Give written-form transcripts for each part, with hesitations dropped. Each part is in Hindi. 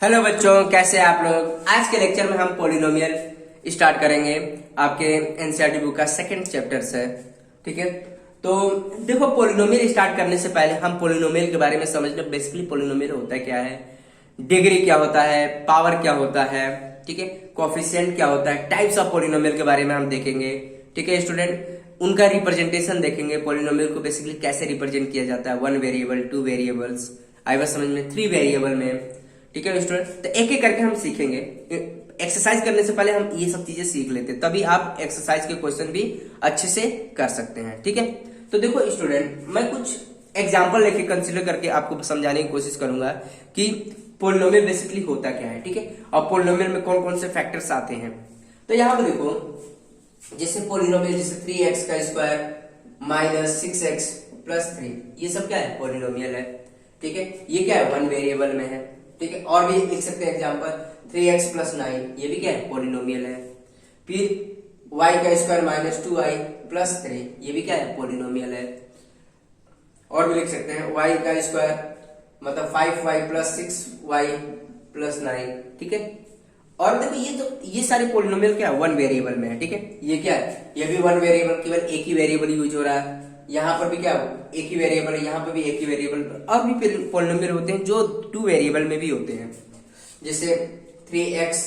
हेलो बच्चों, कैसे हैं आप लोग। आज के लेक्चर में हम पॉलिनोमियल स्टार्ट करेंगे। आपके एनसीईआरटी बुक का सेकंड चैप्टर से, ठीक है। तो देखो, पॉलिनोमियल स्टार्ट करने से पहले हम पॉलिनोमियल के बारे में समझ लो। बेसिकली पॉलिनोमियल होता क्या है, डिग्री क्या होता है, पावर क्या होता है, ठीक है, कोएफिशिएंट क्या होता है, टाइप्स ऑफ पॉलिनोमियल के बारे में हम देखेंगे, ठीक है स्टूडेंट। उनका रिप्रेजेंटेशन देखेंगे, पॉलिनोमियल को बेसिकली कैसे रिप्रेजेंट किया जाता है, 1 वेरिएबल, 2 वेरिएबल्स, आई बस समझ में, 3 वेरिएबल में, ठीक है स्टूडेंट। तो एक एक करके हम सीखेंगे। एक्सरसाइज करने से पहले हम ये सब चीजें सीख लेते हैं, तभी आप एक्सरसाइज के क्वेश्चन भी अच्छे से कर सकते हैं, ठीक है। तो देखो स्टूडेंट, मैं कुछ एग्जांपल लेके कंसीडर करके आपको समझाने की कोशिश करूंगा कि पॉलिनोमियल बेसिकली होता क्या है, ठीक है, और पॉलिनोमियल में कौन कौन से फैक्टर्स आते हैं। तो यहाँ पे देखो, जैसे पॉलिनोमियल, जैसे 3x का स्क्वायर माइनस 6x प्लस 3, ये सब क्या है, पॉलिनोमियल है, ठीक है। ये क्या है, 1 वेरिएबल में है, ठीक है। और भी लिख सकते हैं एग्जांपल, 3x प्लस 9, ये भी क्या है, पॉलिनोमियल है। फिर y का स्क्वायर माइनस 2y प्लस 3, ये भी क्या है, पॉलिनोमियल है। और भी लिख सकते हैं y का स्क्वायर मतलब 5y प्लस 6y प्लस 9, ठीक है। और देखो, ये सारे पॉलिनोमियल क्या है, 1 वेरिएबल में है, ठीक है। ये क्या है, ये भी 1 वेरिएबल, केवल एक ही वेरिएबल यूज हो रहा है। यहाँ पर भी क्या, एक ही वेरिएबल है, यहाँ पर भी एक ही वेरिएबल। और भी पॉलिनोमियल होते हैं जो 2 वेरिएबल में भी होते हैं, जैसे 3x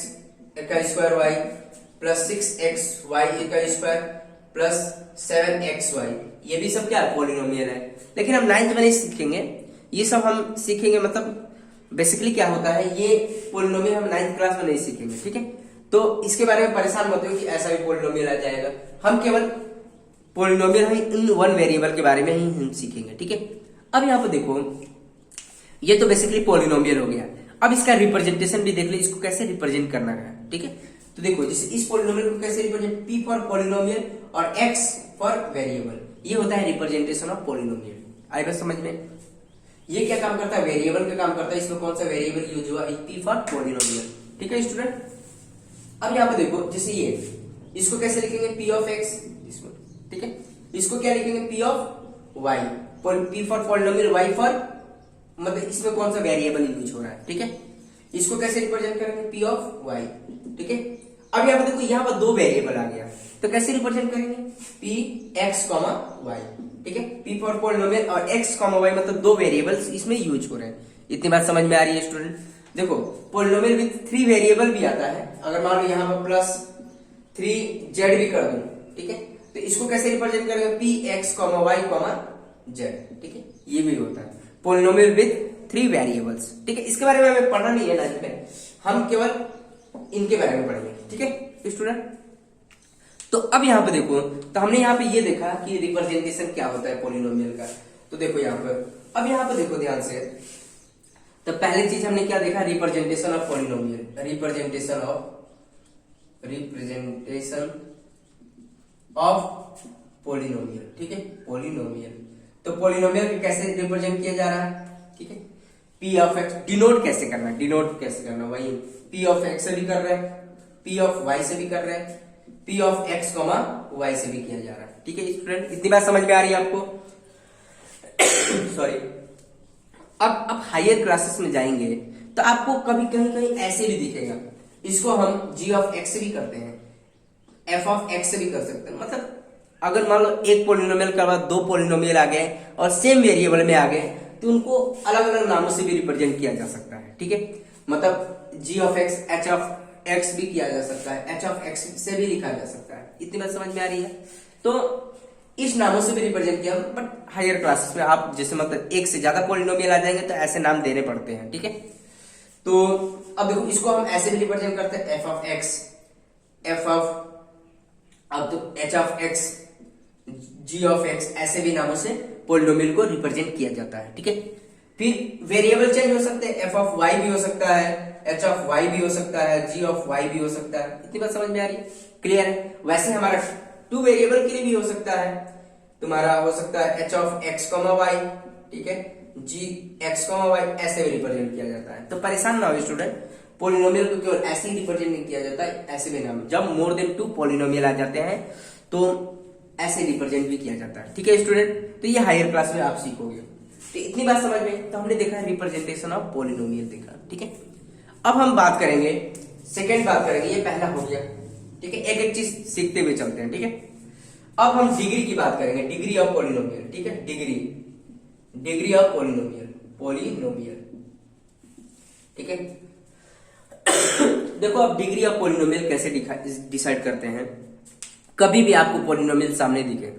का स्क्वायर y प्लस 6xy का स्क्वायर प्लस 7xy, ये भी सब क्या है, पॉलिनोमियल है। लेकिन हम 9th में नहीं सीखेंगे ये सब, हम सीखेंगे मतलब बेसिकली क्या होता है, ये पॉलिनोमियल हम 9th क्लास में नहीं सीखेंगे, ठीक है। तो इसके बारे में परेशान मत हो कि ऐसा भी पॉलिनोमियल आ जाएगा। हम केवल पॉलिनोमियल हम इन 1 वेरिएबल के बारे में ही हम सीखेंगे, ठीक है। अब यहाँ पे देखो, ये तो बेसिकली पॉलिनोमियल हो गया। अब इसका रिप्रेजेंटेशन भी देख लो, इसको कैसे रिप्रेजेंट करना है, ठीक है। तो देखो, जैसे इस पॉलिनोमियल को कैसे रिप्रेजेंट, P फॉर पॉलिनोमियल और X फॉर वेरिएबल, ये होता है रिप्रेजेंटेशन ऑफ पॉलिनोमियल। आई बस समझ में। ये क्या काम करता है, वेरिएबल का काम करता है। इसमें कौन सा वेरिएबल यूज हुआ, P फॉर पॉलिनोमियल, ठीक है स्टूडेंट। अब यहाँ पे देखो, जैसे ये, इसको कैसे लिखेंगे, P ऑफ X, इसमें, ठीक है। इसको क्या लिखेंगे, P of Y, P for polynomial, Y for मतलब इसमें कौन सा वेरिएबल यूज हो रहा है, ठीक है। इसको कैसे रिप्रेजेंट करेंगे, P ऑफ Y, ठीक है। अब यहाँ पे देखो, यहाँ पर 2 वेरिएबल आ गया, तो कैसे रिप्रेजेंट करेंगे, P x, y, ठीक है। P फॉर पॉलिनोमियल और x, y मतलब 2 वेरिएबल्स इसमें यूज हो रहे हैं। इतनी बात समझ में आ रही है स्टूडेंट। देखो, पॉलिनोमियल विद 3 वेरिएबल भी आता है। अगर मान लो यहाँ पर प्लस 3z भी कर दूं, ठीक है, तो इसको कैसे रिप्रेजेंट करेंगे, P x, y, z, ठीक है। ये भी होता है पॉलिनोमियल विद 3 वेरिएबल्स, ठीक है। इसके बारे में हमें पढ़ना नहीं है 9th में, हम केवल इनके बारे में पढ़ेंगे, ठीक है स्टूडेंट। तो अब यहाँ पे देखो, तो हमने यहाँ पे ये देखा कि रिप्रेजेंटेशन क्या होता है पॉलिनोमियल का। तो देखो यहाँ पर, अब यहाँ पे देखो ध्यान से, तो पहली चीज हमने क्या देखा, representation of polynomial, representation of polynomial, ठीक है, पॉलिनोमियल। तो पॉलिनोमियल को कैसे रिप्रेजेंट किया जा रहा है, ठीक है। P ऑफ x डिनोट कैसे करना, वही P ऑफ x से भी कर रहे हैं, P ऑफ y से भी कर रहे हैं, P ऑफ x, y से भी किया जा रहा है, ठीक है स्टूडेंट। इतनी बात समझ में आ रही है आपको। सॉरी। अब हायर क्लासेस में जाएंगे तो आपको कभी कहीं कहीं ऐसे भी दिखेगा। इसको हम g ऑफ x से भी करते हैं, f ऑफ x से भी कर सकते हैं। मतलब अगर मान लो एक पॉलिनोमियल के बाद 2 पॉलिनोमियल आ गए और सेम वेरिएबल में आ गए, तो उनको अलग अलग नामों से भी रिप्रेजेंट किया जा सकता है, ठीक है। मतलब g of x, h of x भी किया जा सकता है, h ऑफ x से भी लिखा जा सकता है। इतनी बात समझ में आ रही है। तो इस नामों से भी रिप्रेजेंट किया, बट हायर क्लासेस में आप जैसे मतलब एक से ज्यादा पॉलिनोमियल आ जाएंगे तो ऐसे नाम देने पड़ते हैं, ठीक है। तो अब देखो, इसको हम ऐसे भी रिप्रेजेंट करते हैं, f of x, f of, अब तो h of x, g of x, ऐसे भी नामों से पॉलिनोमियल को रिप्रेजेंट किया जाता है, ठीक है। फिर वेरिएबल चेंज हो सकते हैं, f ऑफ y भी हो सकता है, h ऑफ y भी हो सकता है, g ऑफ y भी हो सकता है। इतनी बात समझ में आ रही है, क्लियर है। वैसे हमारा 2 वेरिएबल के लिए भी हो सकता है, तुम्हारा हो सकता है h ऑफ x, y, ठीक है, g x, y, ऐसे भी रिप्रेजेंट किया जाता है। तो परेशान ना हो स्टूडेंट, पॉलिनोमियल को केवल ऐसे ही रिप्रेजेंट नहीं किया जाता है, ऐसे भी नाम, जब मोर देन 2 पॉलिनोमियल आ जाते हैं तो ऐसे रिप्रेजेंट भी किया जाता है, ठीक है स्टूडेंट। तो ये हायर क्लास में आप सीखोगे। तो इतनी बात समझ में, तो हमने देखा रिप्रेजेंटेशन ऑफ पॉलिनोमियल देखा, ठीक है। अब हम बात करेंगे, सेकेंड बात करेंगे, ये पहला हो गया, ठीक है। एक एक चीज सीखते हुए चलते हैं, ठीक है। अब हम डिग्री की बात करेंगे, डिग्री ऑफ पॉलिनोमियल, ठीक है। डिग्री ऑफ पॉलिनोमियल, ठीक है। देखो अब डिग्री ऑफ पॉलिनोमियल कैसे डिसाइड करते हैं। कभी भी आपको पॉलिनोमियल सामने दिखे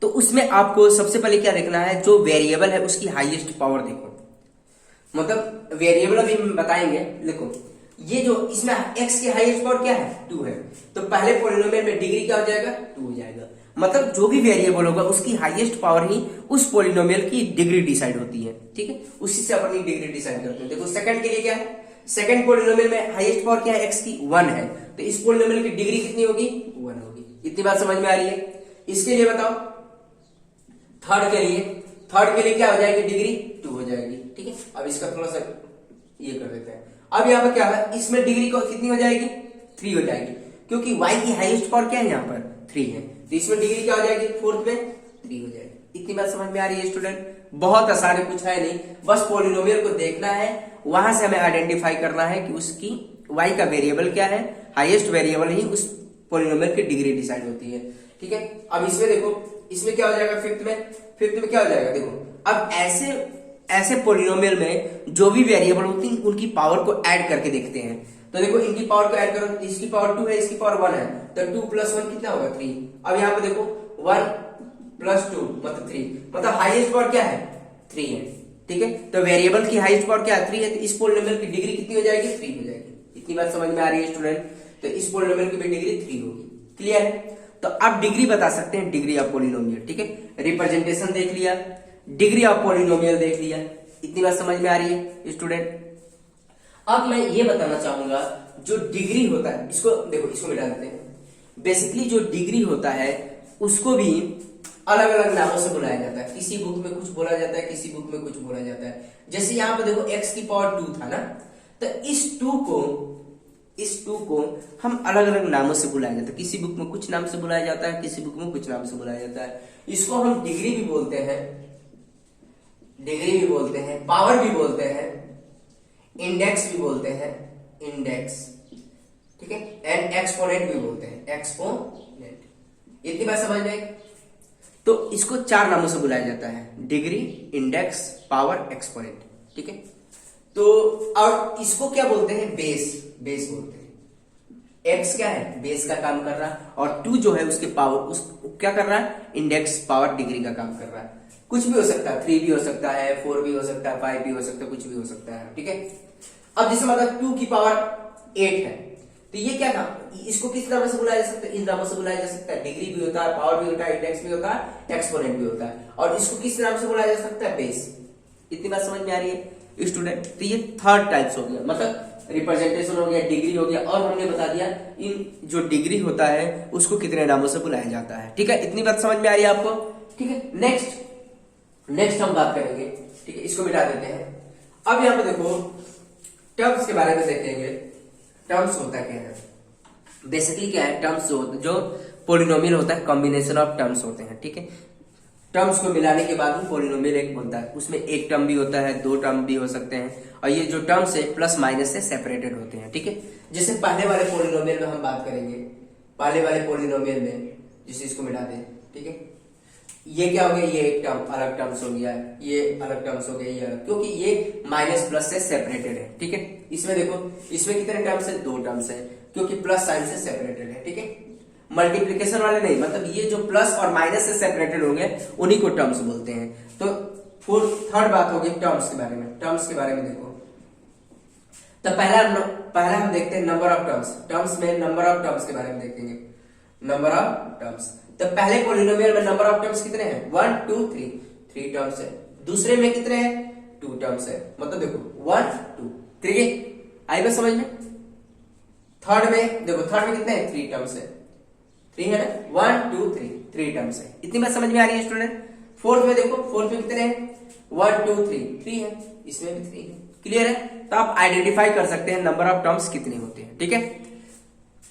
तो उसमें आपको सबसे पहले क्या देखना है, जो वेरिएबल है उसकी हाईएस्ट पावर देखो। मतलब वेरिएबल अभी हम बताएंगे, देखो ये जो इसमें x की हाईएस्ट पावर क्या है, 2 है, तो पहले पॉलिनोमियल में डिग्री क्या हो जाएगा, 2 हो जाएगा। मतलब जो भी वेरिएबल होगा उसकी हाईएस्ट पावर ही उस पॉलिनोमियल की डिग्री डिसाइड होती है, ठीक है। उसी से अपनी डिग्री डिसाइड करते हैं। देखो सेकंड के लिए क्या है, सेकंड पॉलिनोमियल में हाईएस्ट पावर क्या है, x की 1 है, तो इस पॉलिनोमियल की डिग्री कितनी होगी, 1 होगी। इतनी बात समझ में आ रही है। इसके लिए बताओ थर्ड के लिए क्या हो जाएगी, डिग्री 2 हो जाएगी, ठीक है। अब इसका थोड़ा सा ये कर देते हैं। अब यहाँ पर क्या है, इसमें डिग्री को कितनी हो जाएगी, 3 हो जाएगी, क्योंकि y की हाईएस्ट पावर क्या है, यहाँ पर 3 है, तो इसमें डिग्री क्या हो जाएगी, फोर्थ में 3 हो जाएगी। इतनी बात समझ में आ रही है स्टूडेंट। बहुत आसान है, कुछ है नहीं, बस पॉलिनोमियल को देखना है, वहां से हमें आइडेंटिफाई करना है कि उसकी y का वेरिएबल क्या है, हाईएस्ट वेरिएबल ही उस पॉलिनोमियल की डिग्री डिसाइड होती है, ठीक है। अब इसमें देखो, इसमें क्या हो जाएगा, फिफ्थ में क्या हो जाएगा, देखो अब ऐसे पॉलिनोमियल में जो भी वेरिएबल होती है उनकी पावर को ऐड करके देखते हैं। तो देखो इनकी पावर को ऐड करो, इसकी पावर 2 है, इसकी पावर 1 है, तो 2 + 1 कितना होगा, 3। अब यहाँ पे देखो 1 + 2 मतलब 3, मतलब हाईएस्ट पावर क्या है, 3 है, ठीक है। तो वेरिएबल की हाईएस्ट पावर क्या है, 3 है, तो इस पॉलिनोमियल की डिग्री कितनी हो जाएगी, 3 हो जाएगी। इतनी बात समझ में आ रही है स्टूडेंट। तो इस पॉलिनोमियल की भी डिग्री 3 होगी, क्लियर है। तो अब डिग्री बता सकते हैं, डिग्री ऑफ पॉलिनोमियल, ठीक है। रिप्रेजेंटेशन देख लिया, डिग्री ऑफ पॉलिनोमियल देख लिया, इतनी बात समझ में आ रही है स्टूडेंट। अब मैं ये बताना चाहूंगा, जो डिग्री होता है, इसको देखो, इसको मिटा देते हैं। बेसिकली जो डिग्री होता है उसको भी अलग अलग नामों से बुलाया जाता है। किसी बुक में कुछ बोला जाता है, किसी बुक में कुछ बोला जाता है। जैसे यहाँ पे देखो x की पावर 2 था ना, तो इस 2 को हम अलग अलग नामों से बुलाया जाता है। किसी बुक में कुछ नाम से बुलाया जाता है, किसी बुक में कुछ नाम से बुलाया जाता है। इसको हम डिग्री भी बोलते हैं, पावर भी बोलते हैं, इंडेक्स भी बोलते हैं, ठीक है, एंड एक्सपोनेंट भी बोलते हैं, एक्सपोनेंट। इतनी बात समझ में। तो इसको 4 नामों से बुलाया जाता है, डिग्री, इंडेक्स, पावर, एक्सपोनेंट, ठीक है। तो और इसको क्या बोलते हैं, बेस बोलते हैं। x क्या है, बेस का काम कर रहा है, और 2 जो है उसके पावर क्या कर रहा है, इंडेक्स, पावर, डिग्री का काम कर रहा है। कुछ भी हो सकता है, 3 भी हो सकता है, 4 भी हो सकता है, 5 भी हो सकता है, कुछ भी हो सकता है, ठीक है। अब जैसे मतलब 2 की पावर 8 है, तो ये क्या था, इसको किस नाम से बुलाया जा सकता है, इन नामों से बुलाया जा सकता है। डिग्री भी होता है, पावर भी होता है, इंडेक्स भी होता है, एक्सपोनेंट भी होता है। और इसको किस नाम से बुलाया जा सकता है, बेस। इतनी बात समझ में आ रही है स्टूडेंट। तो ये थर्ड टाइप्स हो गया, मतलब रिप्रेजेंटेशन हो गया, डिग्री हो गया, और हमने बता दिया इन जो डिग्री होता है उसको कितने नामों से बुलाया जाता है, ठीक है। इतनी बात समझ में आ रही है आपको, ठीक है। नेक्स्ट हम बात करेंगे, ठीक है, इसको मिटा देते हैं। अब यहाँ पे देखो टर्म्स के बारे में देखेंगे। टर्म्स होता क्या है, बेसिकली क्या है, टर्म्स जो पॉलिनोमियल होता है, कॉम्बिनेशन ऑफ टर्म्स होते हैं, ठीक है। टर्म्स को मिलाने के बाद पॉलिनोमियल एक बनता है। उसमें एक टर्म भी होता है, 2 टर्म भी हो सकते हैं, और ये जो टर्म्स है प्लस माइनस से सेपरेटेड होते हैं, ठीक है। जैसे पहले वाले पॉलिनोमियल में हम बात करेंगे, पहले वाले पॉलिनोमियल में जैसे इसको मिटा दें, ठीक है। ये क्या हो गया, ये एक टर्म अलग टर्म्स हो गया, ये अलग टर्म्स हो गए, ये अलग, क्योंकि ये माइनस प्लस से सेपरेटेड है, ठीक है। इसमें देखो, इसमें कितने टर्म्स है, 2 टर्म्स है, क्योंकि प्लस साइन से सेपरेटेड है, ठीक है। मल्टीप्लीकेशन वाले नहीं, मतलब ये जो प्लस और माइनस से सेपरेटेड हो गए उन्हीं को टर्म्स बोलते हैं। तो थर्ड बात होगी टर्म्स के बारे में। टर्म्स के बारे में देखो, तो पहला हम देखते हैं नंबर ऑफ टर्म्स। टर्म्स में नंबर ऑफ टर्म्स के बारे में देखेंगे, नंबर ऑफ टर्म्स। तो पहले पॉलिनोमियल में नंबर ऑफ टर्म्स कितने हैं, 1 2 3 टर्म्स है। दूसरे में कितने हैं, 2 टर्म्स है, मतलब देखो 1 2 3, आई बात समझ में। थर्ड में देखो, थर्ड में कितने हैं, 3 टर्म्स है, 3 है ना, 1 2 3 टर्म्स है। इतनी बात समझ में आ रही है स्टूडेंट। फोर्थ में देखो, फोर्थ में कितने हैं, 1 2 3 है, इसमें भी 3 है, क्लियर है। तो आप आइडेंटिफाई कर सकते हैं नंबर ऑफ टर्म्स कितने होते हैं, ठीक है।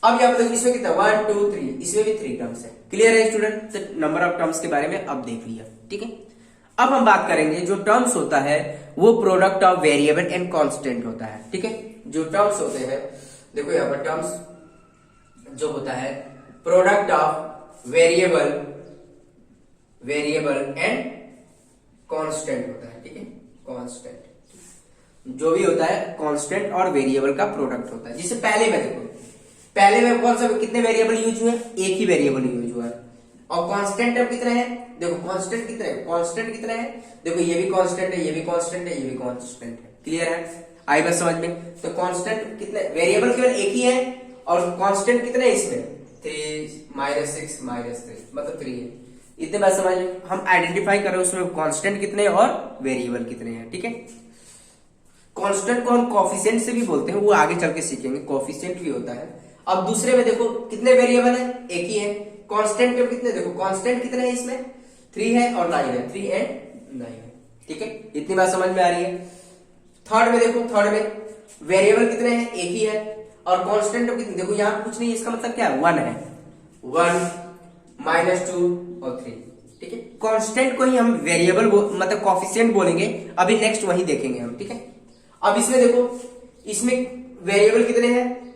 अब यहाँ पे देखो, इसमें कितना 1 2 3, इसमें भी 3 टर्म्स है, क्लियर है स्टूडेंट। तो नंबर ऑफ टर्म्स के बारे में अब देख लिया, ठीक है। अब हम बात करेंगे, जो टर्म्स होता है वो product of variable and constant होता है, ठीक है। जो टर्म्स होते हैं, देखो यहाँ पर टर्म्स जो होता है product of variable and constant होता है, ठीक है, कांस्टेंट जो भी होता है कांस्टेंट और वेरिएबल का प्रोडक्ट होता है। जिसे पहले में देखो, पहले में कौन सा कितने वेरिएबल यूज हुए, एक ही वेरिएबल यूज हुआ है। और कांस्टेंट अब कितने हैं, देखो कांस्टेंट कितने हैं, देखो ये भी कांस्टेंट है, ये भी कांस्टेंट है, ये भी कांस्टेंट है। क्लियर है, आई बस समझ में। तो कांस्टेंट कितने, वेरिएबल केवल एक ही है और कांस्टेंट कितने हैं इसमें, 3 -6 -3 मतलब 3 है। इतने बात समझ में। हम आइडेंटिफाई कर रहे हैं उसमें कांस्टेंट कितने और वेरिएबल कितने हैं, ठीक है। कांस्टेंट को हम कोफिशिएंट से भी बोलते हैं, वो आगे चल के सीखेंगे, कोफिशिएंट भी होता है। अब दूसरे में देखो कितने वेरिएबल है, एक ही है। कांस्टेंट के कितने, देखो कांस्टेंट कितने हैं इसमें, 3 है और 9 है, 3 and 9 है, ठीक है। इतनी बात समझ में आ रही है। थर्ड में देखो, थर्ड में वेरिएबल कितने हैं, एक ही है और कांस्टेंट कितने, देखो यहाँ कुछ नहीं है, इसका मतलब क्या है, 1 है, 1 -2 और 3, ठीक है। कांस्टेंट को ही हम वेरिएबल मतलब कोफिशिएंट बोलेंगे, अभी नेक्स्ट वही देखेंगे हम, ठीक है। अब इसमें देखो, इसमें वेरिएबल कितने हैं,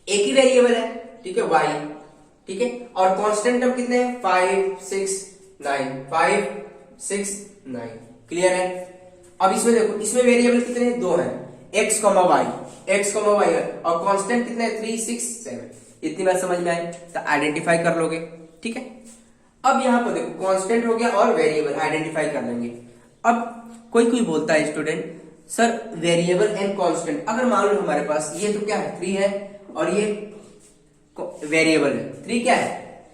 एक ही वेरिएबल है, ठीक है, y, ठीक है। और कांस्टेंट टर्म कितने हैं, 5 6 9, 5 6 9। क्लियर है। अब इसमें देखो, इसमें वेरिएबल कितने हैं, 2 हैं, x, y है और कांस्टेंट कितने हैं, 3 6 7। इतनी बात समझ में आई, तो आइडेंटिफाई कर लोगे, ठीक है। अब यहां पर देखो कांस्टेंट हो गया और वेरिएबल आइडेंटिफाई कर लेंगे। अब कोई बोलता है student, sir variable and constant, अगर मान लो हमारे पास ये तो क्या है, 3 है और ये वेरिएबल है, 3 क्या है,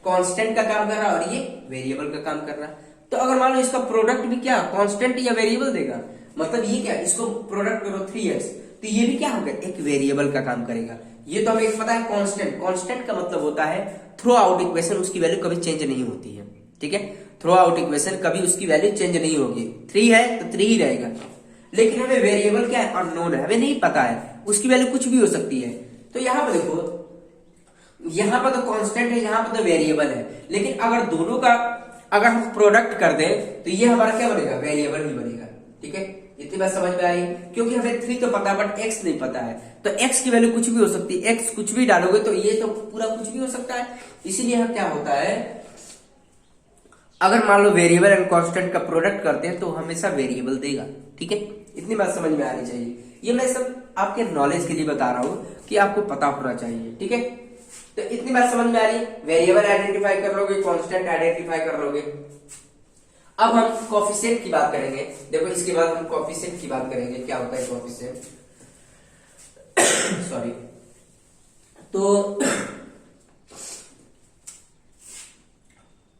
कांस्टेंट का काम कर रहा है और ये वेरिएबल का काम कर रहा है। तो अगर मान लो इसका प्रोडक्ट भी क्या कांस्टेंट या वेरिएबल देगा, मतलब ये क्या, इसको प्रोडक्ट करो 3x, तो ये भी क्या होगा, एक वेरिएबल का काम करेगा। ये तो हमें पता है कांस्टेंट का मतलब होता है थ्रू आउट इक्वेशन, उसकी वैल्यू कभी चेंज नहीं होती है, ठीक है। थ्रू आउट इक्वेशन कभी उसकी वैल्यू चेंज नहीं होगी, 3 है तो 3 ही रहेगा। लेकिन हमें वेरिएबल क्या है, अननोन है, हमें नहीं पता है, उसकी वैल्यू कुछ भी हो सकती है। तो यहां पर देखो, यहां पर तो कांस्टेंट है, यहां पर तो वेरिएबल है, लेकिन अगर दोनों का अगर हम प्रोडक्ट कर दें तो ये हमारा क्या बनेगा, वेरिएबल ही बनेगा, ठीक है। इतनी बात समझ में आई, क्योंकि हमें 3 तो पता है बट x नहीं पता है, तो x की वैल्यू कुछ भी हो सकती है, x कुछ भी डालोगे तो ये तो पूरा कुछ भी हो सकता है। इसीलिए हम क्या होता है, अगर मान लो वेरिएबल एंड कांस्टेंट का प्रोडक्ट करते हैं तो हमेशा वेरिएबल देगा, ठीक है। इतनी बात समझ में आनी चाहिए। ये मैं सब आपके नॉलेज के लिए बता रहा हूं कि आपको पता होना चाहिए, ठीक है। तो इतनी बात समझ में आ रही, वेरिएबल आइडेंटिफाई कर लोगे, कांस्टेंट आइडेंटिफाई कर लोगे। अब हम कोफिशिएंट की बात करेंगे। देखो इसके बाद हम कोफिशिएंट की बात करेंगे, क्या होता है कोफिशिएंट सॉरी। तो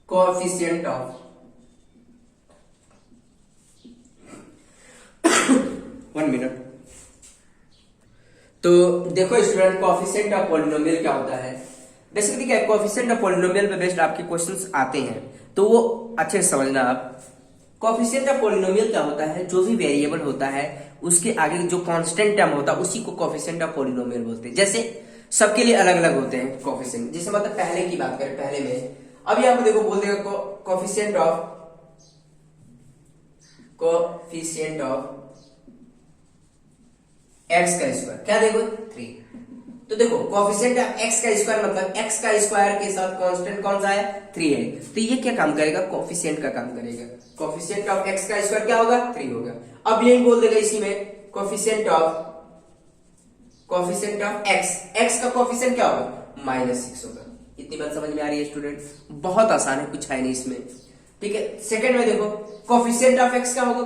कोफिशिएंट ऑफ 1 मिनट। तो देखो स्टूडेंट, कोफिशिएंट ऑफ पॉलिनोमियल क्या होता है। बेसिकली क्या है, कोफिशिएंट ऑफ पॉलिनोमियल पे बेस्ड आपके क्वेश्चंस आते हैं, तो वो अच्छे से समझना आप। कोफिशिएंट ऑफ पॉलिनोमियल क्या होता है, जो भी वेरिएबल होता है उसके आगे जो कांस्टेंट टर्म होता है उसी को कोफिशिएंट ऑफ पॉलिनोमियल बोलते हैं। जैसे सबके लिए अलग अलग होते हैं कोफिशिएंट। जैसे मतलब पहले की बात करें, पहले में अब यहाँ पे देखो बोल देगा कोफिशिएंट ऑफ एक्स का स्क्वायर, क्या देखो 3। तो देखो कोफिशिएंट ऑफ एक्स का स्क्वायर मतलब एक्स का स्क्वायर के साथ कांस्टेंट कौन सा है, 3 है। तो ये क्या काम करेगा, कोफिशिएंट का काम करेगा। कोफिशिएंट ऑफ एक्स का स्क्वायर क्या होगा, 3 होगा। अब यही बोल देगा इसी में कोफिशिएंट ऑफ एक्स, एक्स का कोफिशिएंट क्या होगा, -6 होगा। इतनी बात समझ में आ रही है स्टूडेंट, बहुत आसान है, कुछ है नहीं इसमें, ठीक है। सेकंड में देखो कोफिशिएंट ऑफ एक्स क्या होगा,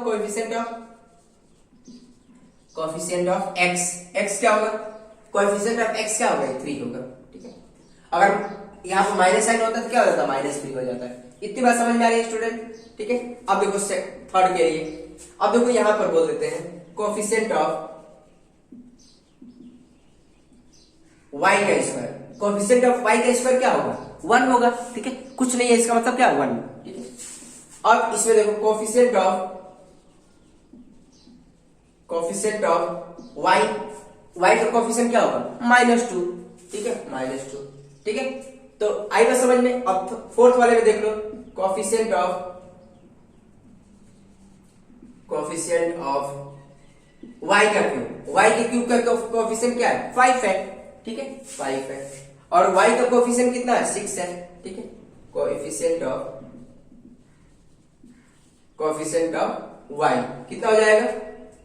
कोफिशिएंट ऑफ एक्स, एक्स क्या होगा, कोएफिशिएंट ऑफ एक्स क्या होगा, 3 होगा, ठीक है। अगर यहाँ पर माइनस साइन होता है तो क्या हो जाता है, -3 हो जाता है। इतनी बात समझ में आ रही है स्टूडेंट, ठीक है। अब देखो थर्ड के लिए, अब देखो यहां पर बोल देते हैं कोफिशिएंट ऑफ y का स्क्वायर। कोफिशिएंट ऑफ y का स्क्वायर क्या होगा, 1 होगा, ठीक है। कुछ नहीं है, इसका मतलब क्या, 1, ठीक है। अब इसमें देखो कोफिशिएंट ऑफ y, y का कोफिशिएंट क्या होगा, -2, ठीक है, -2, ठीक है। तो आई बात समझ में। अब फोर्थ वाले में देख लो कोफिशिएंट ऑफ y का क्यूब, y के क्यूब का कोएफिशिएंट क्या है 5 है, ठीक है 5 है, और y का कोएफिशिएंट कितना है 6 है, ठीक है कोएफिशिएंट ऑफ y कितना हो जाएगा,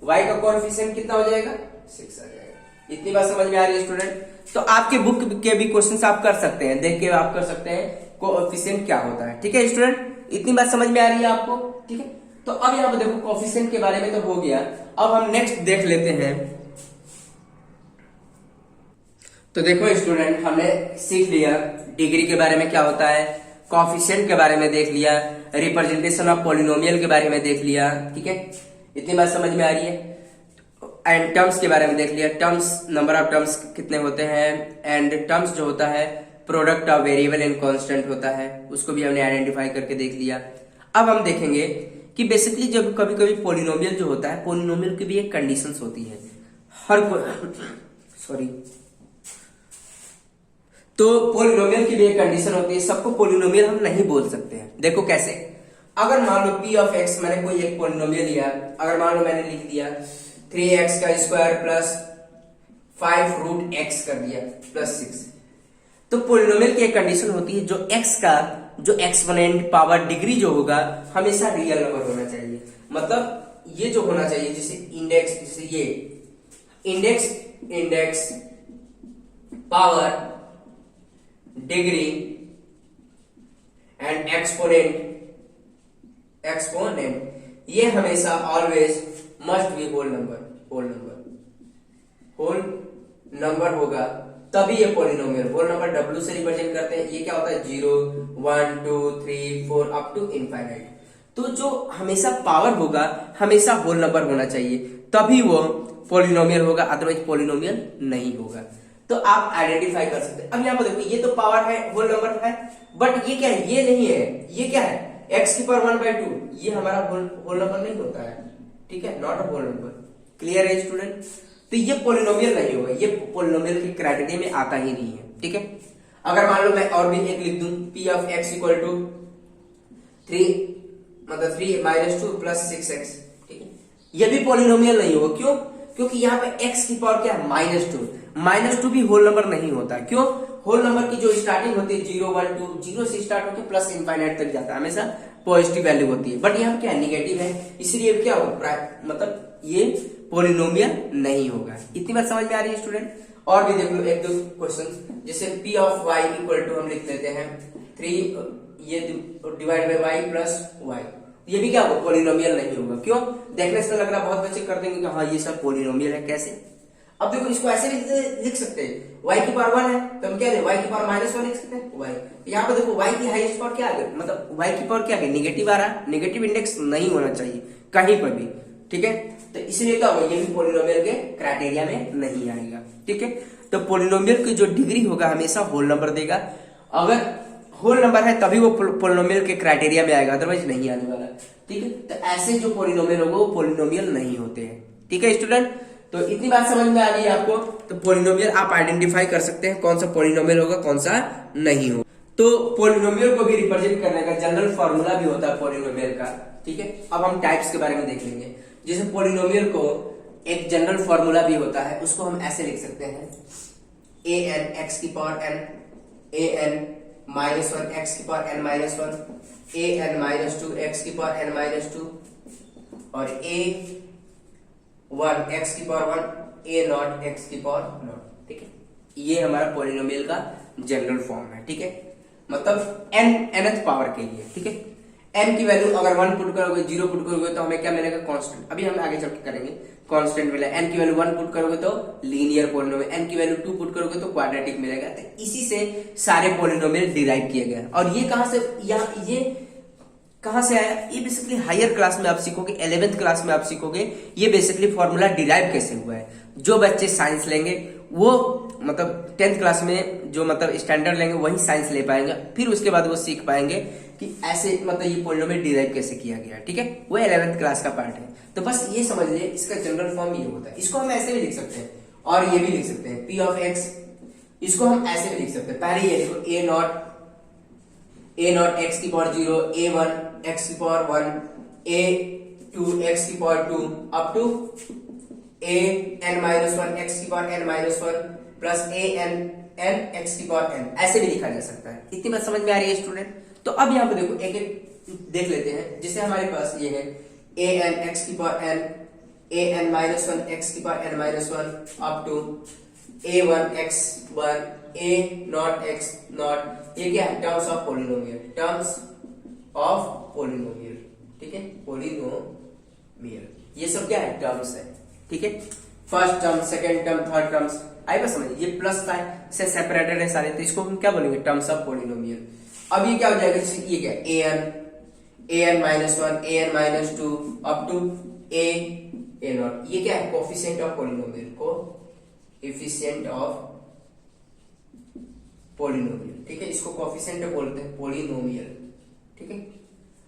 y का कोएफिशिएंट कितना हो जाएगा 6 आ जाएगा। इतनी बात समझ में आ रही है स्टूडेंट? तो आपके बुक के भी क्वेश्चंस आप कर सकते हैं, देख के आप कर सकते हैं कोएफिशिएंट क्या होता है, ठीक है स्टूडेंट? इतनी बात समझ में आ रही है आपको, ठीक है? तो अब यहाँ पे देखो कोएफिशिएंट के बारे में तो हो गया, अब हम नेक्स्ट देख लेते हैं। तो देखो स्टूडेंट, हमने सीख लिया डिग्री के बारे में क्या होता है, कोएफिशिएंट के बारे में देख लिया, रिप्रेजेंटेशन ऑफ पॉलिनोमियल के बारे में देख लिया, ठीक है? इतनी बात समझ में आ रही है? एंड टर्म्स के बारे में देख लिया, टर्म्स नंबर ऑफ टर्म्स कितने होते हैं, एंड टर्म्स जो होता है product of variable and constant होता है, उसको भी हमने आइडेंटिफाई करके देख लिया। अब हम देखेंगे कि बेसिकली जब कभी कभी पॉलिनोमियल जो होता है, पॉलिनोमियल की भी एक कंडीशंस होती है हर सॉरी तो पॉलिनोमियल की भी एक कंडीशन होती है, सबको पॉलिनोमियल हम नहीं बोल सकते हैं। देखो कैसे, अगर मान लो p ऑफ x, मैंने कोई एक पॉलिनोमियल लिया, अगर मान लो मैंने लिख दिया 3x का स्क्वायर प्लस 5 रूट x कर दिया प्लस 6, तो पॉलिनोमियल की एक कंडीशन होती है जो x का जो एक्सपोनेंट पावर डिग्री जो होगा हमेशा रियल नंबर होना चाहिए। मतलब ये जो होना चाहिए जैसे इंडेक्स, जैसे ये index power degree and exponent ये हमेशा always must be whole number होगा, तभी ये पॉलिनोमियल। होल नंबर W से रिप्रेजेंट करते हैं, ये क्या होता है 0 1 2 3 4 अप टू इनफाइनाइट। तो जो हमेशा पावर होगा हमेशा होल नंबर होना चाहिए, तभी वो पॉलिनोमियल होगा, अदरवाइज पॉलिनोमियल नहीं होगा। तो आप आइडेंटिफाई कर सकते हैं। अब यहाँ पर देखो, ये तो पावर है, होल नंबर है, बट ये क्या है, ये नहीं है, ये क्या है x की पावर 1/2, ये हमारा होल नंबर नहीं होता है, ठीक है, not a whole number. Clear है स्टूडेंट? तो ये पॉलिनोमियल नहीं होगा, ये पॉलिनोमियल के क्राइटेरिया में आता ही नहीं है, ठीक है? अगर मान लो मैं और भी एक लिख दूं, p of x equal to 3 मतलब 3 माइनस 2 प्लस 6x, ठीक है, ये भी पॉलिनोमियल नहीं होगा। क्यों? क्योंकि यहाँ पे x की पावर क्या है -2 भी होल नंबर नहीं होता है। क्यों? होल नंबर की जो स्टार्टिंग होती है 0 1 2 0 से स्टार्ट होकर प्लस इनफाइनाइट तक जाता है, हमेशा पॉजिटिव वैल्यू होती है, बट यहाँ क्या है निगेटिव है, इसलिए क्या होगा मतलब ये पॉलिनोमियल नहीं होगा। इतनी बात समझ में आ रही है स्टूडेंट? और भी देख लो एक दो क्वेश्चन, जैसे p of y equal to हम लिख लेते हैं 3 ये divide by y plus y, ये भी क्या होगा पॉलिनोमियल नहीं होगा। क्यों? देखने से लग रहा बहुत बच्चे कर देंगे कि हाँ ये सब पॉलिनोमियल है, कैसे? अब देखो इसको ऐसे भी लिख सकते हैं, y की पावर 1 है तो हम क्या y की पावर -1 लिख सकते हैं y। यहाँ पे देखो y की हाईएस्ट पावर क्या आ गई, मतलब y की पावर क्या आ गई नेगेटिव आ रहा है, नेगेटिव इंडेक्स नहीं होना चाहिए कहीं पर भी, ठीक है? तो इसलिए क्या होगा, ये भी पॉलिनोमियल के क्राइटेरिया में नहीं आएगा, ठीक है? तो पॉलिनोमियल की जो डिग्री होगा हमेशा होल नंबर देगा, अगर होल नंबर है तभी वो पॉलिनोमियल के क्राइटेरिया में आएगा, अदरवाइज नहीं आने वाला, ठीक है? तो ऐसे जो पॉलिनोमियल होगा वो पॉलिनोमियल नहीं होते हैं, ठीक है स्टूडेंट? तो इतनी बात समझ में आ गई आपको? तो पॉलिनोमियल आप आइडेंटिफाई कर सकते हैं कौन सा पॉलिनोमियल होगा कौन सा नहीं होगा। तो पॉलिनोमियल को भी रिप्रेजेंट करने का जनरल फॉर्मूला भी होता है पॉलिनोमियल का, ठीक है? अब हम टाइप्स के बारे में देख लेंगे। जैसे पॉलिनोमियल को एक जनरल फॉर्मूला भी होता है, उसको हम ऐसे लिख सकते हैं an x की पावर n, an -1 x की पावर n -1, an -2 x की पावर n -2 और a1 x की पावर 1, a0 x की पावर 0, ठीक है? ये हमारा पॉलिनोमियल का जनरल फॉर्म है, ठीक है? मतलब nth पावर के लिए, ठीक है? n की वैल्यू अगर 1 पुट करोगे 0 पुट करोगे तो हमें क्या मिलेगा कांस्टेंट, अभी हम आगे चल के करेंगे, कांस्टेंट मिलेगा। n की वैल्यू 1 पुट करोगे तो लीनियर पॉलिनोमियल, n की वैल्यू 2 पुट करोगे तो क्वाड्रेटिक मिलेगा। तो इसी से सारे पॉलिनोमियल डिराइव किए गए। और ये कहां से कहां से आया, ये बेसिकली हायर क्लास में आप सीखोगे, 11th क्लास में आप सीखोगे ये बेसिकली फॉर्मूला डिराइव कैसे हुआ है। जो बच्चे साइंस लेंगे वो मतलब 10th क्लास में जो मतलब स्टैंडर्ड लेंगे वही साइंस ले पाएंगे, फिर उसके बाद वो सीख पाएंगे कि ऐसे मतलब ये पॉलिनोमियल डिराइव कैसे किया गया, ठीक है? वो 11th क्लास का पार्ट है। तो बस ये समझ लिए इसका जनरल फॉर्म ये होता है। इसको हम ऐसे भी लिख सकते हैं और ये भी लिख सकते हैं p ऑफ x, इसको हम ऐसे भी लिख सकते हैं। पहले ये देखो a0 x की पावर 0, a1 x की पावर 1, a2 x की power 2 up to A N minus one x की power N minus one plus A N N x की पावर एन, ऐसे भी लिखा जा सकता है। इतनी बात समझ में आ रही है स्टूडेंट? तो अब यहाँ पे देखो एक एक देख लेते हैं। जैसे हमारे पास ये है ए एन एक्स की power n, a N minus one x की power N minus one up to a one x one a not x not, ये क्या है? Terms of polynomial, terms of polynomial, ठीक है, पोलिनोमियल, ये सब क्या है? टर्म्स है, ठीक है। First term, second term, third terms, आई बस समझ, ये प्लस का से सेपरेटेड है सारे, तो इसको हम क्या बोलेंगे? Terms of polynomial. अब ये क्या हो जाएगा? ये क्या? A N minus one, A N minus two up to A nought, ये क्या है? Coefficient of polynomial, coefficient of polynomial, ठीक है, इसको कोफिशिएंट बोलते हैं पोलिनोमियल, ठीक है,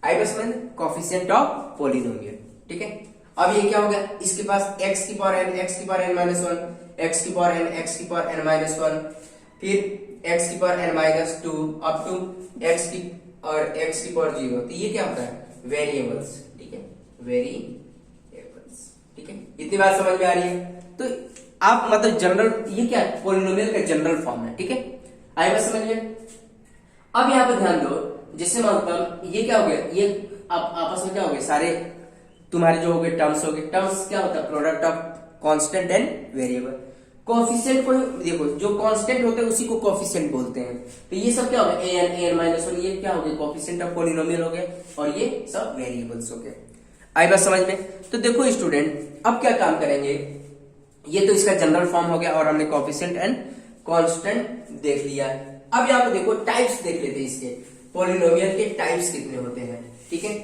आई बस समझ, कोफिशिएंट ऑफ पोलिनोमियल, ठीक है। अब ये क्या हो गया? इसके पास x की पावर n, x की power n minus one, x की पावर n, x की पावर n माइनस वन, फिर x की power n minus two up to x की पावर जीरो, तो ये क्या होता है? वेरिएबल्स, ठीक है, वेरिएबल्स, ठीक है। इतनी बात समझ में आ रही है? तो आप मतलब जनरल, ये क्या है? पोलिनोमियल का जनरल फॉर्म है, ठीक है, आई बात समझ में? अब यहाँ पे ध्यान दो, जैसे मतलब ये क्या हो गया? ये आपस में क्या हो गए? सारे तुम्हारे जो हो गए टर्म्स हो गए। टर्म्स क्या होता है? Product of constant and variable. Coefficient को देखो, जो कांस्टेंट होते हैं उसी को कोएफिशिएंट बोलते हैं। तो ये सब क्या हो गया? ए एन माइनस वन, ये क्या हो गया? कोएफिशिएंट ऑफ पोलिनोमियल हो गए, और ये सब वेरिएबल्स हो गए। आई बात समझ में? तो देखो स्टूडेंट, अब क्या काम करेंगे? ये तो इसका जनरल फॉर्म हो गया, और हमने कोएफिशिएंट एंड कांस्टेंट देख लिया। अब यहाँ पे देखो टाइप्स देख लेते हैं इसके, पोलिनोमियल के टाइप्स कितने होते हैं, ठीक है।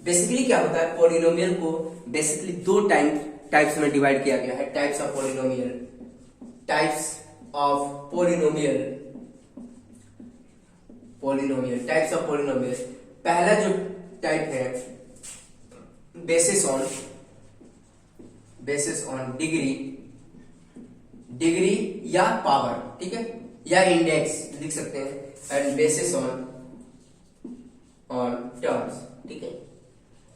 बेसिकली क्या होता है? पोलिनोमियल को बेसिकली दो टाइप्स में डिवाइड किया गया है। Types of polynomial, types of polynomial, types of polynomial. पहला जो टाइप है बेसिस ऑन डिग्री या पावर, ठीक है, या इंडेक्स लिख सकते हैं, एंड बेसिस ऑन टर्म्स, ठीक है।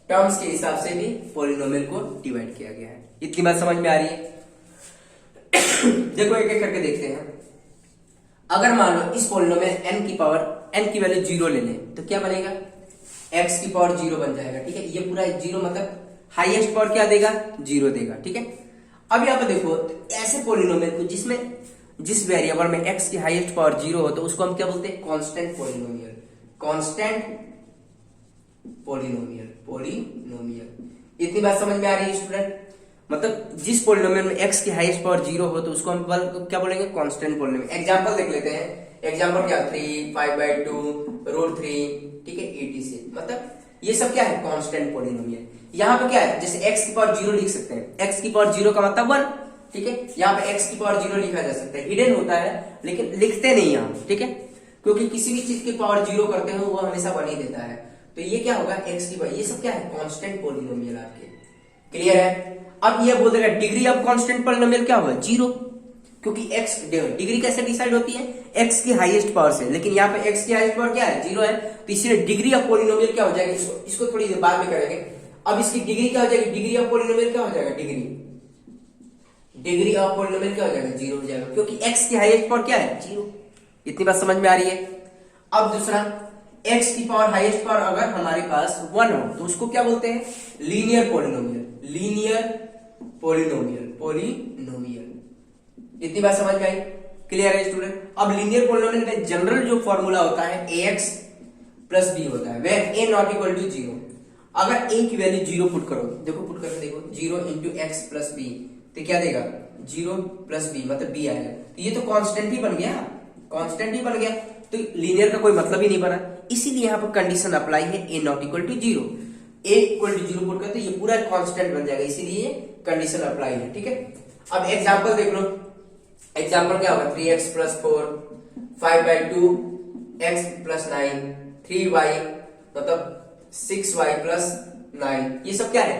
टर्म्स के हिसाब से भी पोलिनोमियल को डिवाइड किया गया है। इतनी बात समझ में आ रही है? देखो एक एक करके देखते हैं। अगर मान लो इस पोलिनोमियल n की पावर, n की वैल्यू जीरो ले लें, तो क्या बनेगा? x की पावर जीरो बन जाएगा, ठीक है। ये पूरा जीरो मतलब हाईएस्ट पावर क्या देगा? जीरो देगा, ठीक है। अब यहाँ पे देखो, ऐसे पोलिनोमियल को जिस वेरिएबल में x की हाईएस्ट पावर जीरो हो, तो उसको हम क्या बोलते हैं? Constant polynomial, constant polynomial. इतनी बात समझ में आ रही है स्टूडेंट? मतलब जिस पोलिनोमियल में x की हाईएस्ट पावर जीरो हो, तो उसको हम क्या बोलेंगे? Constant polynomial. एग्जांपल देख लेते हैं। एग्जांपल क्या? 3, 5/2, √3, ठीक है, etc। मतलब ये सब क्या है? Constant polynomial. यहाँ पे क्या है? जैसे x की पावर जीरो लिख सकते हैं, x की पावर जीरो का मतलब 1, ठीक है। यहाँ पे x की पावर जीरो लिखा जा सकता है, हिडन होता है लेकिन लिखते नहीं यहाँ, ठीक है, क्योंकि किसी भी चीज की पावर जीरो करते हो वो हमेशा 1 ही देता है। तो ये क्या होगा? x की पावर, ये सब क्या है? कांस्टेंट पोलिनोमियल आपके। क्लियर है? अब ये बोल देगा डिग्री ऑफ कांस्टेंट पोलिनोमियल क्या होगा? जीरो, क्योंकि x डिग्री कैसे डिसाइड होती है? x की हाईएस्ट पावर से, लेकिन यहाँ पे x की हाईएस्ट पावर क्या है? जीरो है, तो इसलिए डिग्री ऑफ पोलिनोमियल क्या हो जाएगा? इसको थोड़ी देर बाद में करेंगे। अब इसकी डिग्री क्या हो जाएगी? डिग्री ऑफ पोलिनोमियल क्या हो जाएगा? डिग्री ऑफ पोलिनोमियल क्या हो जाएगा? जीरो हो जाएगा, क्योंकि x की हाईएस्ट पावर क्या है? जीरो। इतनी बात समझ में आ रही है? अब दूसरा, x की पावर हाईएस्ट पावर अगर हमारे पास 1 हो, तो उसको क्या बोलते हैं? Linear polynomial. इतनी बात समझ में आई? क्लियर है स्टूडेंट? अब लीनियर पोलिनोमियल में जनरल जो फॉर्मूला होता है ax प्लस b होता है, where a not equal to zero. अगर a की वैल्यू जीरो पुट करो, देखो पुट करके देखो, 0 इंटू एक्स प्लस बी, तो क्या देगा? 0 प्लस b मतलब b आएगा। तो ये तो कांस्टेंट ही बन गया, तो लीनियर का कोई मतलब ही नहीं बना। इसीलिए यहाँ पर कंडीशन अप्लाई है, a not equal to zero. a equal to zero put करते ये पूरा कांस्टेंट बन जाएगा, इसीलिए कंडीशन अप्लाई है, ठीक है। अब एग्जांपल देख लो। एग्जांपल क्या होगा? 3x plus 4, 5/2, x plus 9, 3y मतलब 6y प्लस 9। ये सब क्या है?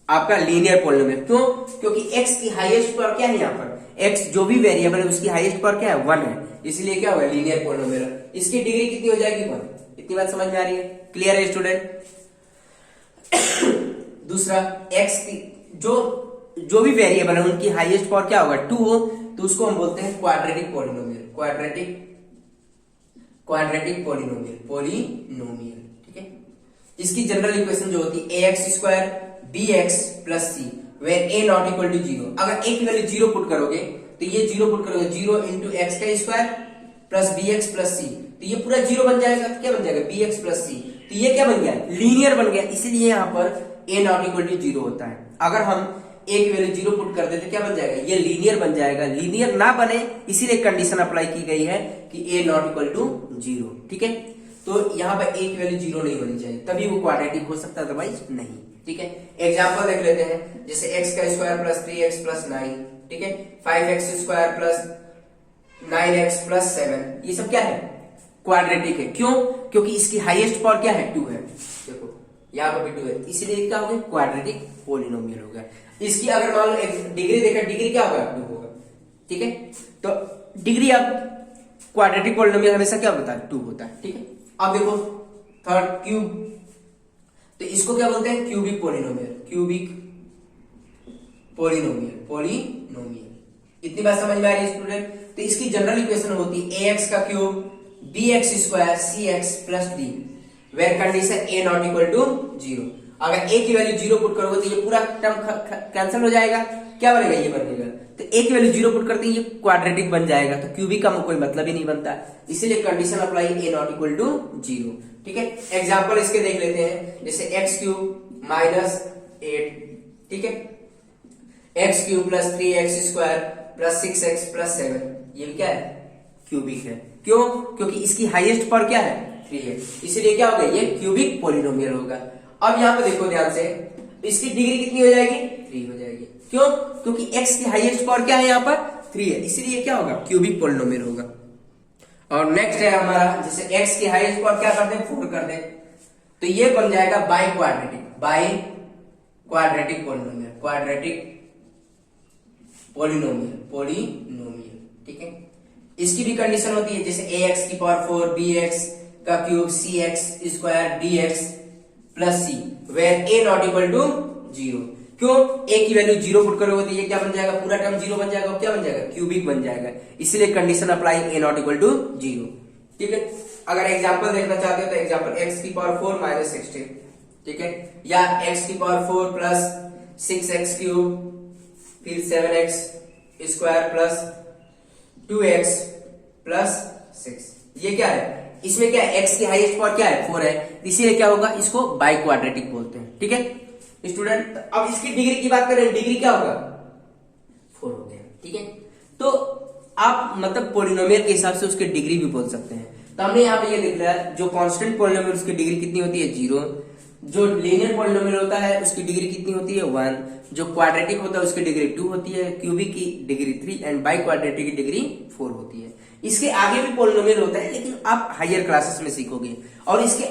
आपका लीनियर पोलिनोमियल। क्यों? क्योंकि x की हाईएस्ट पावर क्या है? यहाँ पर x जो भी वेरिएबल है उसकी हाईएस्ट पावर क्या है? 1 है, इसलिए क्या होगा? Linear polynomial. इसकी डिग्री कितनी हो जाएगी? 1। इतनी बात समझ में आ रही है? क्लियर है स्टूडेंट? दूसरा, x की जो जो भी वेरिएबल है उनकी हाईएस्ट पावर क्या होगा, 2 हो, तो उसको हम बोलते हैं क्वाड्रेटिक पॉलिनोमियल, क्वाड्रेटिक पॉलिनोमियल। ठीक है, इसकी जनरल इक्वेशन जो होती है ax square bx plus C where a not equal to 0। अगर a की वैल्यू 0 पुट करोगे तो ये 0 पुट करोगे, 0 इंटू एक्स का स्क्वायर प्लस bx प्लस सी, तो ये पूरा 0 बन जाएगा। तो क्या बन जाएगा, bx प्लस सी, तो ये क्या बन गया, लीनियर बन गया, इसीलिए यहाँ पर a नॉट इक्वल टू 0 होता है। अगर हम a की वैल्यू 0 पुट कर देते क्या बन जाएगा, ये लीनियर बन जाएगा। लीनियर ना बने इसीलिए कंडीशन अप्लाई की गई है कि a नॉट इक्वल टू 0। ठीक है, तो यहाँ पर a की वैल्यू 0 नहीं होनी चाहिए, तभी वो क्वाड्रेटिक हो सकता है, अदरवाइज नहीं। ठीक है, एग्जांपल देख लेते हैं, जैसे x का स्क्वायर प्लस 3x प्लस 9, ठीक है, 5x square plus 9x plus 7, ये सब क्या है, क्वाड्रेटिक है। क्यों, क्योंकि इसकी हाईएस्ट पावर क्या है, 2 है। देखो यहाँ पर भी 2 है, इसीलिए क्या हो गया, क्वाड्रेटिक पॉलिनोमियल हो गया। इसकी अगर मान लो डिग्री देखा, डिग्री क्या होगा, 2 होगा। ठीक है, तो डिग्री अब क्वाड्रेटिक पॉलिनोमियल हमेशा क्या होता है, 2 होता है। ठीक है, अब देखो थर्ड क्यूब, तो इसको क्या बोलते हैं, क्यूबिक पॉलिनोमियल, क्यूबिक पॉलिनोमियल। इतनी बात समझ में आ रही है स्टूडेंट। तो इसकी जनरल इक्वेशन होती है ax का cube bx square cx plus d where condition a not equal to 0। अगर a की वैल्यू 0 पुट करोगे तो ये पूरा टर्म कैंसिल हो जाएगा, क्या बनेगा, ये बनेगा। तो a की वैल्यू 0 पुट करते ही ये क्वाड्रेटिक बन जाएगा, तो क्यूबिक का कोई मतलब ही नहीं बनता, इसीलिए condition apply a not equal to 0। ठीक है, एग्जांपल इसके देख लेते हैं, जैसे x क्यूब माइनस 8, ठीक है, x cube plus 3x square plus 6x plus 7, ये क्या है, क्यूबिक है। क्यों, क्योंकि इसकी हाईएस्ट पावर क्या है, 3 है, इसीलिए क्या होगा, ये क्यूबिक पॉलिनोमियल होगा। अब यहाँ पे देखो ध्यान से, इसकी डिग्री कितनी हो जाएगी, 3 हो जाएगी। क्यों, क्योंकि x की हाईएस्ट पावर क्या है, यहाँ पर 3 है, इसीलिए क्या होगा, क्यूबिक पॉलिनोमियल होगा। और नेक्स्ट है हमारा, जैसे x की हाईएस्ट पावर क्या कर दें, 4 कर दें, तो ये बन जाएगा बाई क्वाड्रेटिक पॉलिनोमियल। ठीक है, इसकी भी कंडीशन होती है, जैसे ax की पावर 4 bx का cube cx square dx plus c where a not equal to 0। क्यों, a की वैल्यू 0 पुट करोगे तो ये क्या बन जाएगा, पूरा टर्म 0 बन जाएगा, क्या बन जाएगा, क्यूबिक बन जाएगा, इसीलिए condition apply a not equal to 0। ठीक है, अगर एग्जांपल देखना चाहते हो तो एग्जांपल x की पावर 4 माइनस 16, ठीक है, या x की पावर 4 प्लस 6x क्यूब फिर 7x square plus 2x plus 6, ये क्या है, इसमें क्या है, x की हाईएस्ट पावर क्या है, 4 है, इसीलिए क्या होगा, इसको बाई क्वाड्रेटिक बोलते हैं। ठीक है स्टूडेंट, अब इसकी डिग्री की बात करें, डिग्री क्या होगा, 4 हो गया। ठीक है, तो आप मतलब पॉलिनोमियल के हिसाब से उसकी डिग्री भी बोल सकते हैं। तो हमने यहाँ पे ये लिख लिया, जो कांस्टेंट पॉलिनोमियल उसकी डिग्री कितनी होती है, 0, जो लीनियर पॉलिनोमियल होता है उसकी डिग्री कितनी होती है, 1, जो क्वाड्रेटिक होता है उसकी डिग्री 2 होती है, क्यूबिक की डिग्री 3 एंड बाई क्वाड्रेटिक की डिग्री 4 होती है। इसके आगे भी पॉलिनोमियल होता है, लेकिन आप हायर क्लासेस में सीखोगे, और इसके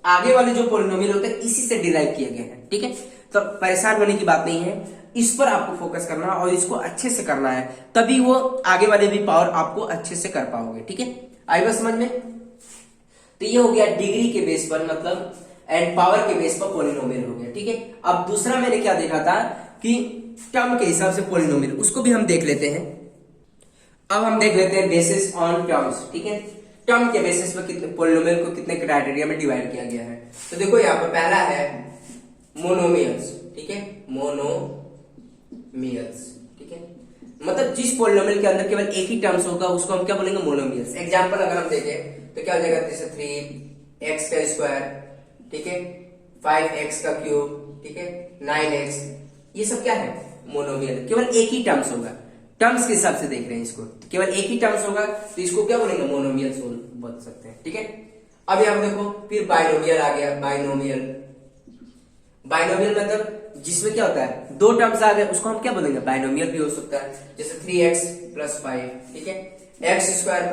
आगे वाले जो पॉलिनोमियल होते हैं इसी से डिराइव किए गए हैं। ठीक है, तो परेशान होने की बात नहीं है, इस पर आपको फोकस करना और इसको अच्छे से करना है, तभी वो आगे वाले भी पावर आपको अच्छे से कर पाओगे। ठीक है, आई बात समझ में। तो ये हो गया डिग्री के बेस पर, मतलब एंड पावर के बेस पर पॉलिनोमियल हो गया। ठीक है, अब दूसरा मैंने क्या देखा था कि टर्म के हिसाब से पॉलिनोमियल, उसको भी हम देख लेते हैं। अब हम देख लेते हैं बेसिस ऑन टर्म्स। ठीक है, टर्म के बेसिस पर कितने पॉलिनोमियल को कितने क्राइटेरिया में डिवाइड किया गया है। तो देखो यहाँ पर पहला है मोनोमियल्स। ठीक है, मोनोमियल्स। ठीक है, मतलब जिस पॉलिनोमियल के अंदर केवल एक ही टर्म्स होगा उसको हम क्या बोलेंगे, मोनोमियल्स। एग्जांपल अगर हम देखें तो क्या हो जाएगा, जैसे 3x का स्क्वायर, ठीक है, 5x का क्यूब, ठीक है, 9x, ये सब क्या है, मोनोमियल, केवल एक ही टर्म्स होगा। टर्म्स के हिसाब से देख रहे हैं इसको, तो केवल एक ही टर्म्स होगा, तो इसको क्या बोलेंगे, मोनोमियल बोल सकते हैं। ठीक है, अब यहाँ देखो फिर बाइनोमियल आ गया। बाइनोमियल मतलब जिसमें क्या होता है, 2 टर्म्स आ गए, उसको हम क्या बोलेंगे, बाइनोमियल भी हो सकता है। जैसे 3x प्लस 5, ठीक है, x स्क्वायर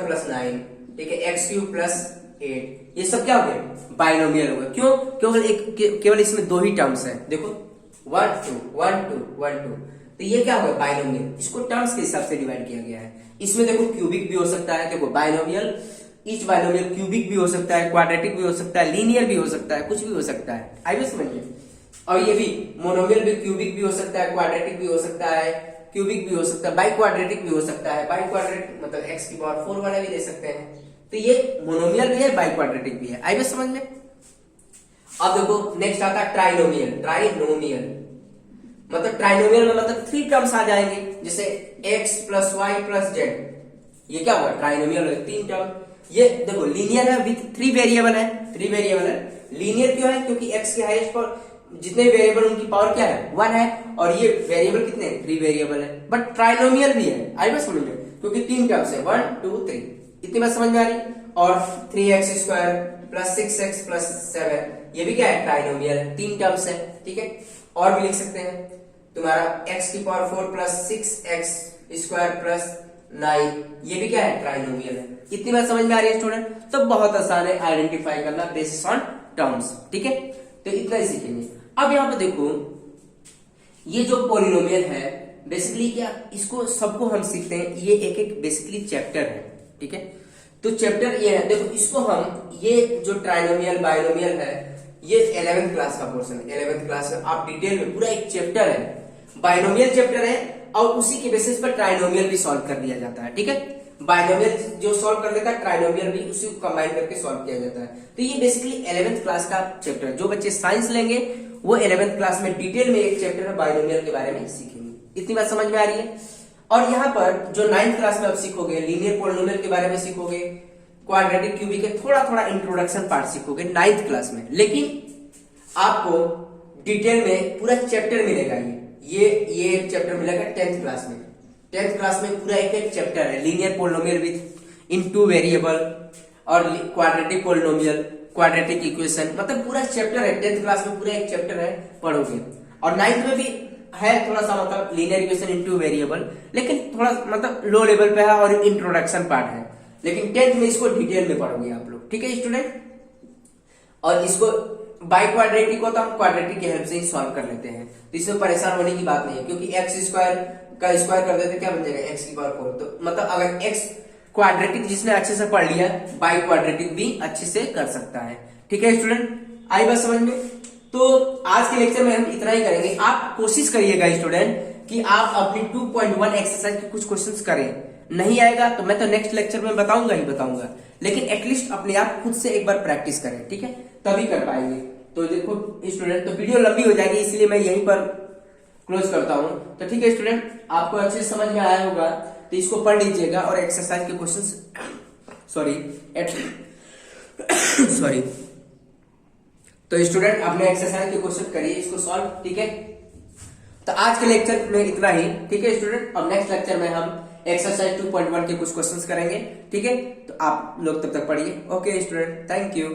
प्लस 9, ठीक है, x क्यूब प्लस 8, ये सब क्या हो गया, बाइनोमियल हो गया। क्यों, केवल इसमें 2 ही टर्म्स है। देखो 1 2 1 2 1 2, तो ये क्या होगा, बाइनोमियल। इसको टर्म्स के हिसाब से डिवाइड किया गया है। इसमें देखो क्यूबिक भी हो सकता है, देखो बाइनोमियल, ईच बाइनोमियल क्यूबिक भी हो सकता है, क्वाड्रेटिक भी हो सकता है, लीनियर भी हो सकता है, कुछ भी हो सकता है। आई समझिए, और ये भी मोनोमियल भी क्यूबिक भी हो सकता है, क्वाड्रेटिक भी हो सकता है, क्यूबिक भी हो सकता है, बाई क्वाड्रेटिक भी हो सकता है। बाई क्वाड्रेटिक मतलब x की पावर 4 वाला भी दे सकते हैं। तो ये मोनोमियल भी है, बाई क्वाड्रेटिक भी है। आई बस समझ में। अब देखो नेक्स्ट आता है ट्राइनोमियल। ट्राइनोमियल मतलब ट्राइनोमियल में मतलब 3 टर्म्स आ जाएंगे, जैसे x plus y plus z. ये क्या हुआ? ट्राइनोमियल है, 3 टर्म। ये देखो लीनियर है विथ 3 वेरिएबल है। 3 वेरिएबल है। लीनियर क्यों है? क्योंकि x के हाईएस्ट पर जितने वेरिएबल उनकी पावर क्या है? 1 है, और ये वेरिएबल कितने? 3 वेरिएबल है। बट ट्राइनोमियल भी है। आई बस समझ में, क्योंकि 3 टर्म्स है, 1 2 3। इतनी बात समझ में आ रही? और 3x square plus 6x plus 7, ये भी क्या है? ट्राइनोमियल है, 3 टर्म्स है। ठीक है। और भी लिख सकते हैं तुम्हारा x की power 4 plus 6x square plus 9, ये भी क्या है? ट्राइनोमियल है। इतनी बात समझ में आ रही है स्टूडेंट? तो बहुत आसान है आइडेंटिफाई करना बेसिस ऑन टर्म्स। ठीक है, तो इतना ही सीखेंगे। अब यहाँ पे देखो, ये जो पॉलिनोमियल है बेसिकली क्या, इसको सबको हम सीखते हैं। ये एक एक बेसिकली चैप्टर है। ठीक है, तो चैप्टर ये है, देखो इसको हम, ये जो ट्राइनोमियल बाइनोमियल है, ये 11th क्लास का पोर्शन है। 11th क्लास में आप डिटेल में पूरा एक चैप्टर है, बाइनोमियल चैप्टर है, और उसी के बेसिस पर ट्राइनोमियल भी सॉल्व कर दिया जाता है। ठीक है, बाइनोमियल जो सॉल्व कर देता है, ट्राइनोमियल भी उसी को कंबाइन करके सॉल्व किया जाता है। तो ये बेसिकली 11th क्लास का चैप्टर है। जो बच्चे साइंस लेंगे वो 11th क्लास में डिटेल में एक चैप्टर है बाइनोमियल के बारे में सीखेंगे। इतनी बात समझ में आ रही है? और यहाँ पर जो 9th क्लास में आप सीखोगे, लीनियर पॉलिनोमियल के बारे में सीखोगे, क्वाड्रेटिक क्यूबिक के थोड़ा थोड़ा इंट्रोडक्शन पार्ट सीखोगे 9th क्लास में। लेकिन आपको डिटेल में पूरा चैप्टर मिलेगा। ये एक चैप्टर मिलेगा 10th क्लास में। 10th क्लास में पूरा एक एक चैप्टर है, linear polynomial with in 2 variable, और क्वाड्रेटिक पॉलिनोमियल, क्वाड्रेटिक इक्वेशन, मतलब पूरा चैप्टर है। 10th क्लास में पूरा एक चैप्टर है, पढ़ोगे। और 9th में भी है थोड़ा सा, मतलब लीनियर इक्वेशन इन 2 वेरिएबल, लेकिन थोड़ा मतलब लो लेवल पे है और इंट्रोडक्शन पार्ट है। लेकिन 10th में इसको डिटेल में पढ़ोगे आप लोग। ठीक है स्टूडेंट, और इसको बाई क्वाड्रेटिक को तो हम क्वाड्रेटिक की हेल्प से ही सॉल्व कर लेते हैं, तो इसमें परेशान होने की बात नहीं है, क्योंकि x स्क्वायर का स्क्वायर कर देते क्या बन जाएगा? x की पावर 4। तो मतलब अगर x क्वाड्रेटिक जिसने अच्छे से पढ़ लिया, बाई क्वाड्रेटिक भी अच्छे से कर सकता है। ठीक है स्टूडेंट, आई बात समझ में? तो आज के लेक्चर में हम इतना ही करेंगे। आप कोशिश करिएगा स्टूडेंट कि आप अपनी 2.1 एक्सरसाइज के कुछ क्वेश्चंस करें। नहीं आएगा तो मैं तो नेक्स्ट लेक्चर में बताऊंगा ही बताऊंगा, लेकिन एटलीस्ट अपने आप खुद से एक बार प्रैक्टिस करें। ठीक है, तभी कर पाएंगे। तो देखो स्टूडेंट, तो वीडियो लंबी हो जाएगी, इसलिए मैं यहीं पर क्लोज करता हूं। तो ठीक है स्टूडेंट, आपको अच्छे से समझ में आया होगा, तो इसको पढ़ लीजिएगा और एक्सरसाइज के क्वेश्चंस सॉरी तो स्टूडेंट अपने एक्सरसाइज के क्वेश्चन करिए, इसको सॉल्व। ठीक है, तो आज के लेक्चर में इतना ही। ठीक है स्टूडेंट, अब नेक्स्ट लेक्चर में हम एक्सरसाइज 2.1 के कुछ क्वेश्चंस करेंगे। ठीक है, तो आप लोग तब तक पढ़िए। Okay student, thank you.